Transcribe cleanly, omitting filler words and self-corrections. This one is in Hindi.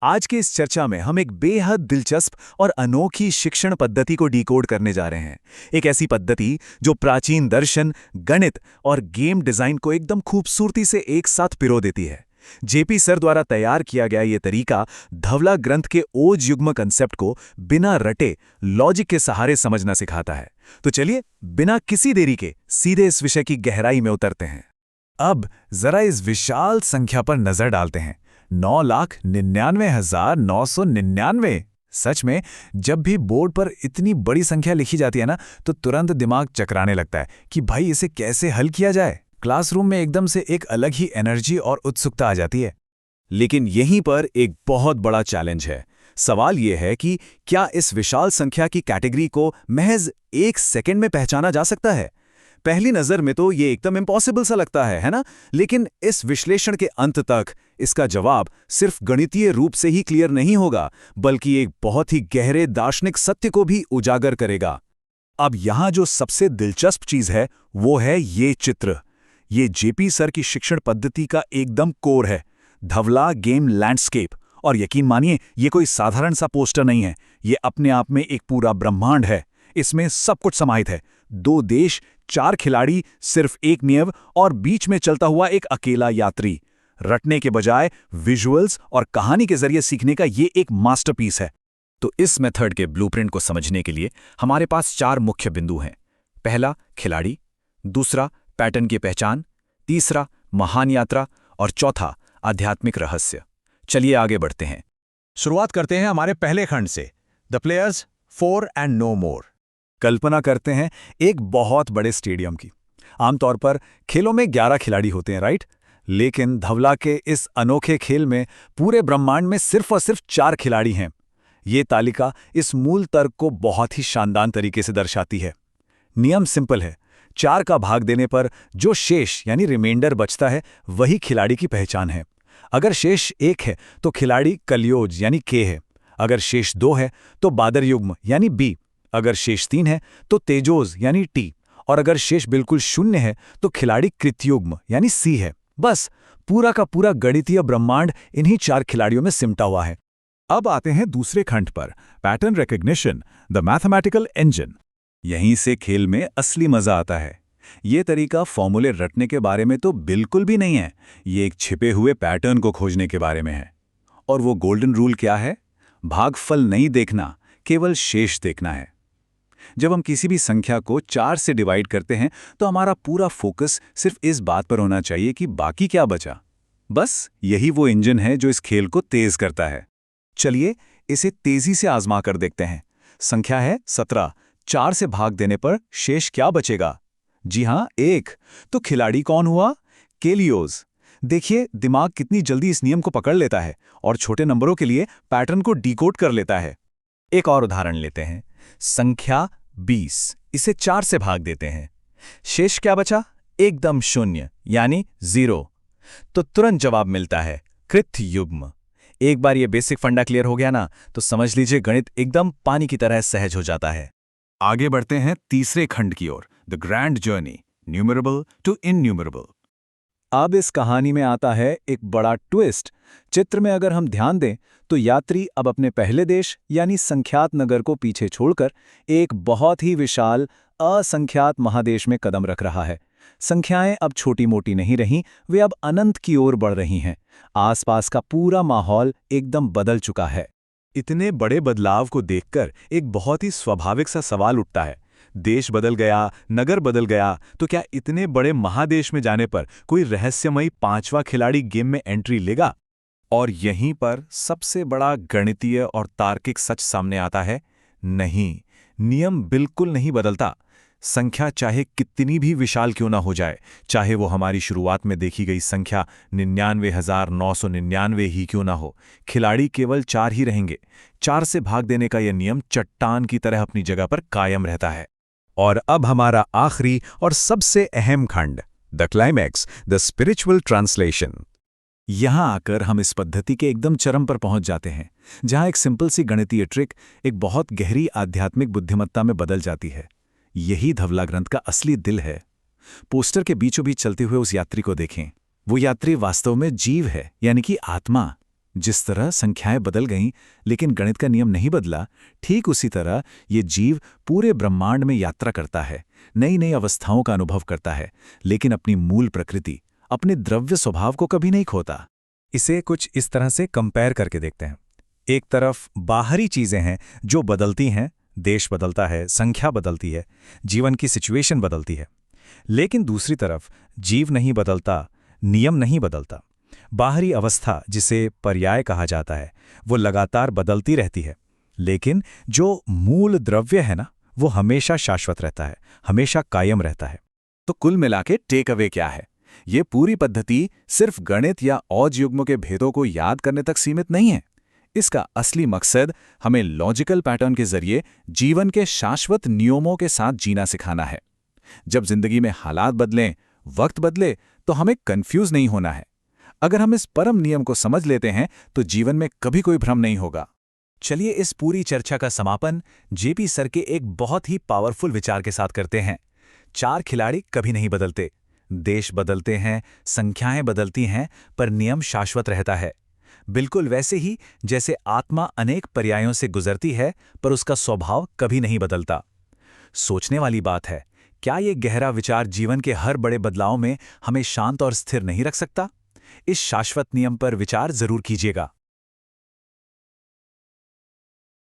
आज के इस चर्चा में हम एक बेहद दिलचस्प और अनोखी शिक्षण पद्धति को डिकोड करने जा रहे हैं। एक ऐसी पद्धति जो प्राचीन दर्शन, गणित और गेम डिजाइन को एकदम खूबसूरती से एक साथ पिरो देती है। जेपी सर द्वारा तैयार किया गया ये तरीका धवला ग्रंथ के ओज युग्म कंसेप्ट को बिना रटे लॉजिक के सहारे समझना सिखाता है। तो चलिए बिना किसी देरी के सीधे इस विषय की गहराई में उतरते हैं। अब जरा इस विशाल संख्या पर नजर डालते हैं। 9,99,999। सच में जब भी बोर्ड पर इतनी बड़ी संख्या लिखी जाती है ना, तो तुरंत दिमाग चकराने लगता है कि भाई इसे कैसे हल किया जाए। क्लासरूम में एकदम से एक अलग ही एनर्जी और उत्सुकता आ जाती है। लेकिन यहीं पर एक बहुत बड़ा चैलेंज है। सवाल यह है कि क्या इस विशाल संख्या की कैटेगरी को महज 1 सेकंड में पहचाना जा सकता है? पहली नजर में तो ये एकदम इम्पॉसिबल सा लगता है ना? लेकिन इस विश्लेषण के अंत तक इसका जवाब सिर्फ गणितीय रूप से ही क्लियर नहीं होगा, बल्कि एक बहुत ही गहरे दार्शनिक सत्य को भी उजागर करेगा। अब यहां जो सबसे दिलचस्प चीज है वो है ये चित्र। ये जेपी सर की शिक्षण पद्धति का एकदम कोर है, धवला गेम लैंडस्केप। और यकीन मानिए ये कोई साधारण सा पोस्टर नहीं है, ये अपने आप में एक पूरा ब्रह्मांड है। इसमें सब कुछ समाहित है। 2 देश, 4 खिलाड़ी, सिर्फ एक नियम और बीच में चलता हुआ एक अकेला यात्री। रटने के बजाय विजुअल्स और कहानी के जरिए सीखने का ये एक मास्टरपीस है। तो इस मेथड के ब्लूप्रिंट को समझने के लिए हमारे पास 4 मुख्य बिंदु हैं। पहला, खिलाड़ी। दूसरा, पैटर्न की पहचान। तीसरा, महान यात्रा। और चौथा, आध्यात्मिक रहस्य। चलिए आगे बढ़ते हैं। शुरुआत करते हैं हमारे पहले खंड से, द प्लेयर्स 4 एंड नो मोर। कल्पना करते हैं एक बहुत बड़े स्टेडियम की। आमतौर पर खेलों में 11 खिलाड़ी होते हैं, राइट? लेकिन धवला के इस अनोखे खेल में पूरे ब्रह्मांड में सिर्फ और सिर्फ 4 खिलाड़ी हैं। ये तालिका इस मूल तर्क को बहुत ही शानदार तरीके से दर्शाती है। नियम सिंपल है, 4 का भाग देने पर जो शेष यानी रिमाइंडर बचता है वही खिलाड़ी की पहचान है। अगर शेष 1 है तो खिलाड़ी कलयोज यानी के है। अगर शेष 2 है तो बादर युग्म यानी बी। अगर शेष 3 है तो तेजोज यानी टी। और अगर शेष बिल्कुल शून्य है तो खिलाड़ी कृतयुग्म यानी सी है। बस पूरा का पूरा गणितीय ब्रह्मांड इन्हीं 4 खिलाड़ियों में सिमटा हुआ है। अब आते हैं दूसरे खंड पर, pattern recognition, the mathematical engine. यहीं से खेल में असली मजा आता है। ये तरीका फॉर्मूले रटने के बारे में तो बिल्कुल भी नहीं है, ये एक छिपे हुए पैटर्न को खोजने के बारे में है। और वो गोल्डन रूल क्या है? भागफल नहीं देखना, केवल शेष देखना है। जब हम किसी भी संख्या को 4 से डिवाइड करते हैं तो हमारा पूरा फोकस सिर्फ इस बात पर होना चाहिए कि बाकी क्या बचा। बस यही वो इंजन है जो इस खेल को तेज करता है। चलिए इसे तेजी से आजमा कर देखते हैं। संख्या है 17, 4 से भाग देने पर शेष क्या बचेगा? जी हां, 1। तो खिलाड़ी कौन हुआ? केलियोज। देखिए दिमाग कितनी जल्दी इस नियम को पकड़ लेता है और छोटे नंबरों के लिए पैटर्न को डिकोड कर लेता है। एक और उदाहरण लेते हैं। संख्या 20, इसे 4 से भाग देते हैं। शेष क्या बचा? एकदम शून्य यानी 0। तो तुरंत जवाब मिलता है कृत युग्म। एक बार ये बेसिक फंडा क्लियर हो गया ना, तो समझ लीजिए गणित एकदम पानी की तरह सहज हो जाता है। आगे बढ़ते हैं तीसरे खंड की ओर, the grand journey, numerable to innumerable. अब इस कहानी में आता है एक बड़ा ट्विस्ट। चित्र में अगर हम ध्यान दें तो यात्री अब अपने पहले देश यानी संख्यात नगर को पीछे छोड़कर एक बहुत ही विशाल असंख्यात महादेश में कदम रख रहा है। संख्याएं अब छोटी मोटी नहीं रहीं, वे अब अनंत की ओर बढ़ रही हैं। आसपास का पूरा माहौल एकदम बदल चुका है। इतने बड़े बदलाव को देखकर एक बहुत ही स्वाभाविक सा सवाल उठता है। देश बदल गया, नगर बदल गया, तो क्या इतने बड़े महादेश में जाने पर कोई रहस्यमयी 5वां खिलाड़ी गेम में एंट्री लेगा? और यहीं पर सबसे बड़ा गणितीय और तार्किक सच सामने आता है, नहीं, नियम बिल्कुल नहीं बदलता। संख्या चाहे कितनी भी विशाल क्यों ना हो जाए, चाहे वो हमारी शुरुआत में देखी गई संख्या 99,999 ही क्यों ना हो, खिलाड़ी केवल 4 ही रहेंगे। 4 से भाग देने का यह नियम चट्टान की तरह अपनी जगह पर कायम रहता है। और अब हमारा आखिरी और सबसे अहम खंड, the climax, the spiritual translation. यहां आकर हम इस पद्धति के एकदम चरम पर पहुंच जाते हैं, जहां एक सिंपल सी गणितीय ट्रिक एक बहुत गहरी आध्यात्मिक बुद्धिमत्ता में बदल जाती है। यही धवला ग्रंथ का असली दिल है। पोस्टर के बीचों बीच चलते हुए उस यात्री को देखें। वो यात्री वास्तव में जीव है, यानी कि आत्मा। जिस तरह संख्याएं बदल गईं लेकिन गणित का नियम नहीं बदला, ठीक उसी तरह ये जीव पूरे ब्रह्मांड में यात्रा करता है, नई नई अवस्थाओं का अनुभव करता है, लेकिन अपनी मूल प्रकृति, अपने द्रव्य स्वभाव को कभी नहीं खोता। इसे कुछ इस तरह से कंपेयर करके देखते हैं। एक तरफ बाहरी चीजें हैं जो बदलती हैं, देश बदलता है, संख्या बदलती है, जीवन की सिचुएशन बदलती है। लेकिन दूसरी तरफ जीव नहीं बदलता, नियम नहीं बदलता। बाहरी अवस्था, जिसे पर्याय कहा जाता है, वो लगातार बदलती रहती है, लेकिन जो मूल द्रव्य है ना, वो हमेशा शाश्वत रहता है, हमेशा कायम रहता है। तो कुल मिलाके टेक अवे क्या है? ये पूरी पद्धति सिर्फ गणित या औज युग्मों के भेदों को याद करने तक सीमित नहीं है। इसका असली मकसद हमें लॉजिकल पैटर्न के जरिए जीवन के शाश्वत नियमों के साथ जीना सिखाना है। जब जिंदगी में हालात बदलें, वक्त बदले, तो हमें कंफ्यूज नहीं होना है। अगर हम इस परम नियम को समझ लेते हैं तो जीवन में कभी कोई भ्रम नहीं होगा। चलिए इस पूरी चर्चा का समापन जेपी सर के एक बहुत ही पावरफुल विचार के साथ करते हैं। 4 खिलाड़ी कभी नहीं बदलते, देश बदलते हैं, संख्याएं बदलती हैं, पर नियम शाश्वत रहता है। बिल्कुल वैसे ही जैसे आत्मा अनेक पर्यायों से गुजरती है, पर उसका स्वभाव कभी नहीं बदलता। सोचने वाली बात है, क्या ये गहरा विचार जीवन के हर बड़े बदलाव में हमें शांत और स्थिर नहीं रख सकता? इस शाश्वत नियम पर विचार जरूर कीजिएगा।